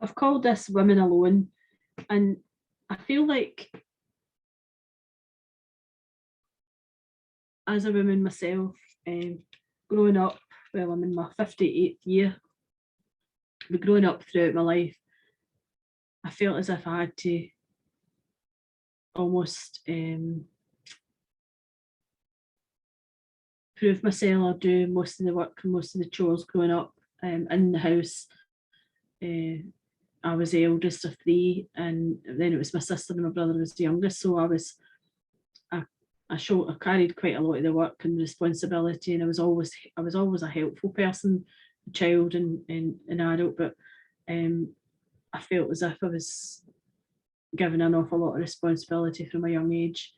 I've called this Women Alone, and I feel like as a woman myself, growing up, well, I'm in my 58th year, but growing up throughout my life, I felt as if I had to almost prove myself or do most of the work and most of the chores growing up in the house. I was the eldest of three, and then it was my sister and my brother was the youngest. So I carried quite a lot of the work and responsibility, and I was always a helpful person, a child and an adult. But I felt as if I was given an awful lot of responsibility from a young age,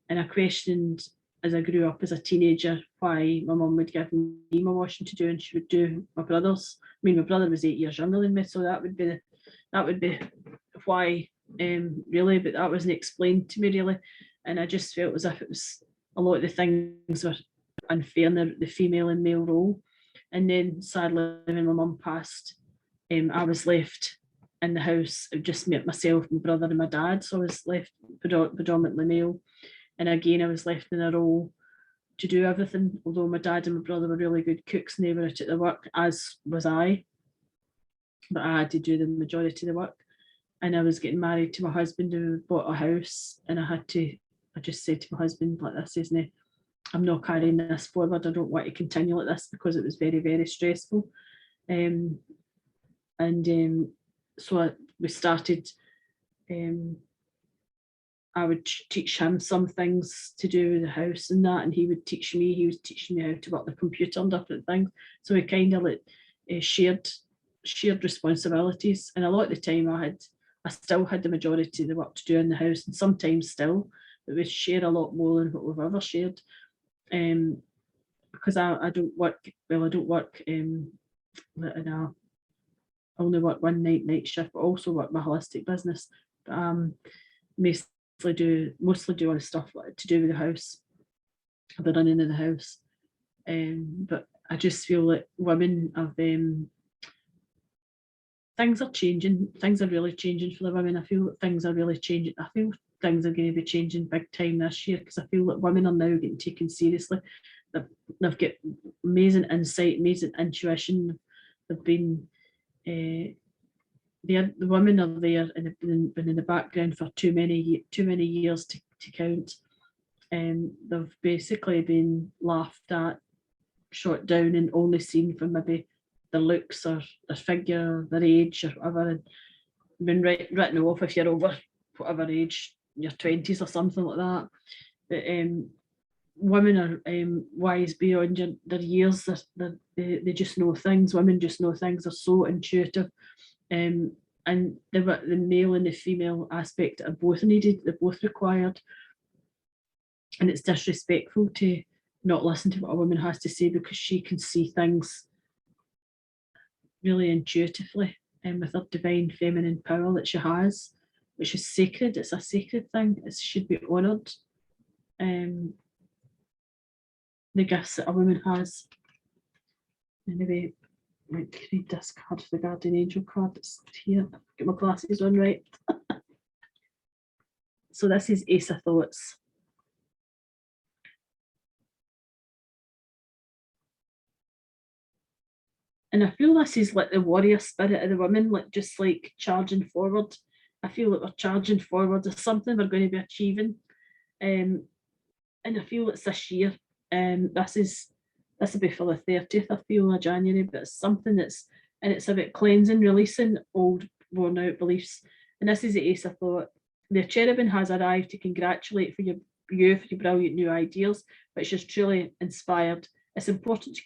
and I questioned as I grew up as a teenager why my mum would give me my washing to do and she would do my brother's. I mean, my brother was 8 years younger than me, so that would be why, really, but that wasn't explained to me really. And I just felt as if it was a lot of the things were unfair in the female and male role. And then sadly, when my mum passed, I was left in the house, just myself, my brother and my dad, so I was left predominantly male. And again, I was left in a role to do everything, although my dad and my brother were really good cooks and they were out at the work, as was I. But I had to do the majority of the work. And I was getting married to my husband who bought a house, and I just said to my husband, like, this isn't, I'm not carrying this forward. I don't want to continue like this, because it was very, very stressful. So we started, I would teach him some things to do with the house and that, and he was teaching me how to work the computer and different things. So we kind of like shared responsibilities, and a lot of the time I still had the majority of the work to do in the house, and sometimes still, but we share a lot more than what we've ever shared. Because I don't work in a, I only work one night shift, but also work my holistic business. But mostly do all the stuff to do with the house, the running of the house. But I just feel like women have things are changing. Things are really changing for the women. I feel that things are really changing. I feel things are going to be changing big time this year, because I feel that women are now getting taken seriously. They've got amazing insight, amazing intuition. They've been the women are there and have been in the background for too many years to count. They've basically been laughed at, shot down, and only seen for maybe their looks or their figure, their age, or whatever, and been written off if you're over whatever age, your 20s or something like that. But women are wise beyond their years. They just know things. Women just know things. They're so intuitive. And the male and the female aspect are both needed. They're both required. And it's disrespectful to not listen to what a woman has to say, because she can see things really intuitively, and with her divine feminine power that she has, which is sacred. It's a sacred thing. It should be honoured. The gifts that a woman has. Anyway, like, read this card for the Guardian Angel card. It's here. Get my glasses on right. So this is Ace of Thoughts. And I feel this is like the warrior spirit of the women, like just like charging forward. I feel like we're charging forward. There's something we're going to be achieving. And I feel it's this year. This will be for the 30th, I feel, of January, but it's something it's about cleansing, releasing old, worn out beliefs. And this is the Ace of Thought. The cherubim has arrived to congratulate for your brilliant new ideas, which is truly inspired. It's important to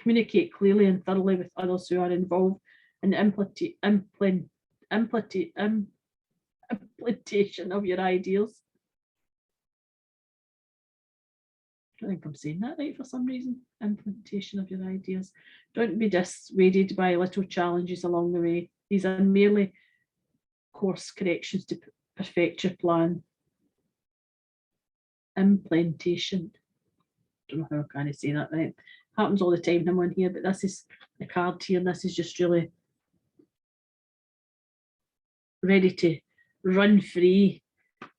communicate clearly and thoroughly with others who are involved in the implementation of your ideas. I think I'm saying that right for some reason. Implementation of your ideas. Don't be dissuaded by little challenges along the way. These are merely course corrections to perfect your plan. Implementation. Don't know how I can say that right. Happens all the time when I'm on here, but this is the card here, and this is just really ready to run free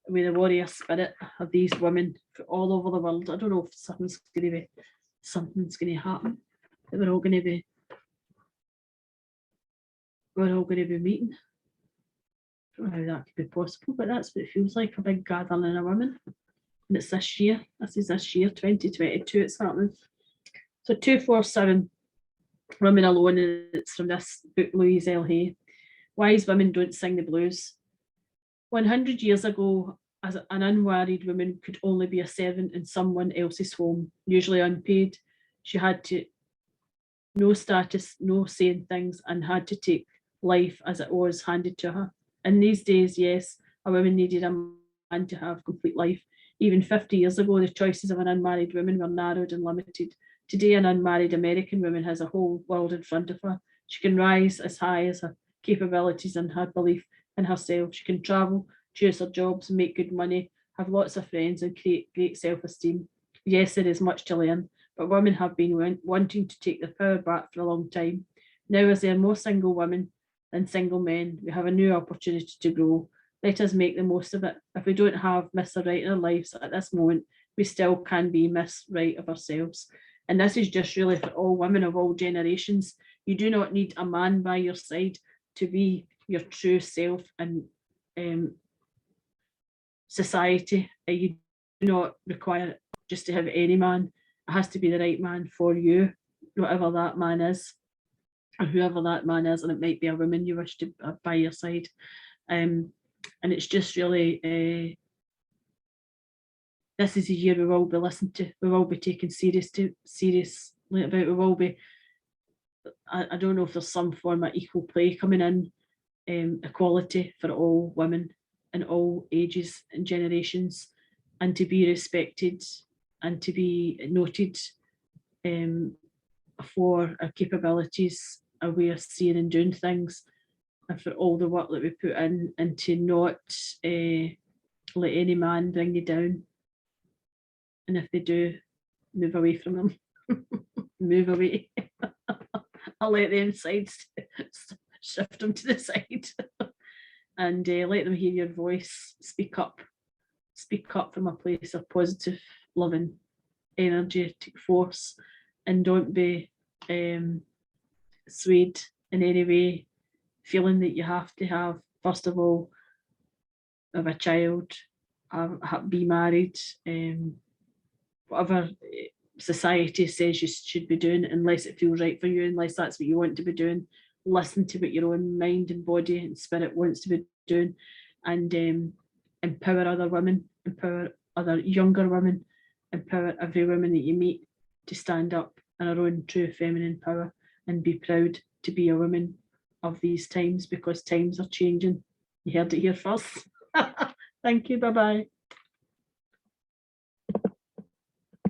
with the warrior spirit of these women all over the world. I don't know if something's going to happen. That we're all going to be meeting. I don't know how that could be possible, but that's what it feels like, a big gathering of women. And it's this year. This is this year, 2022, it's happening. So 247 Women Alone, and it's from this book, Louise L. Hay. Wise Women Don't Sing the Blues. 100 years ago, as an unmarried woman could only be a servant in someone else's home, usually unpaid. She had no status, no saying things, and had to take life as it was handed to her. In these days, yes, a woman needed a man to have complete life. Even 50 years ago, the choices of an unmarried woman were narrowed and limited. Today, an unmarried American woman has a whole world in front of her. She can rise as high as her capabilities and her belief in herself. She can travel, choose her jobs, make good money, have lots of friends, and create great self-esteem. Yes, there is much to learn, but women have been wanting to take their power back for a long time. Now, as there are more single women than single men, we have a new opportunity to grow. Let us make the most of it. If we don't have Miss Right in our lives at this moment, we still can be Miss Right of ourselves. And this is just really for all women of all generations. You do not need a man by your side to be your true self and society. You do not require just to have any man. It has to be the right man for you, whatever that man is, or whoever that man is, and it might be a woman you wish to have by your side. And it's just really, this is a year we will be listened to, we will be taken seriously about, we will be, I don't know if there's some form of equal play coming in, equality for all women in all ages and generations, and to be respected and to be noted for our capabilities, our way of seeing and doing things, and for all the work that we put in, and to not let any man bring you down. And if they do, move away from them. Move away. I'll let them shift them to the side. And let them hear your voice. Speak up from a place of positive, loving, energetic force, and don't be swayed in any way, feeling that you have to have, first of all, have a child, be married, whatever society says you should be doing, unless it feels right for you, unless that's what you want to be doing. Listen to what your own mind and body and spirit wants to be doing, and empower other women, empower other younger women, empower every woman that you meet to stand up in her own true feminine power and be proud to be a woman of these times, because times are changing. You heard it here first. Thank you. Bye-bye.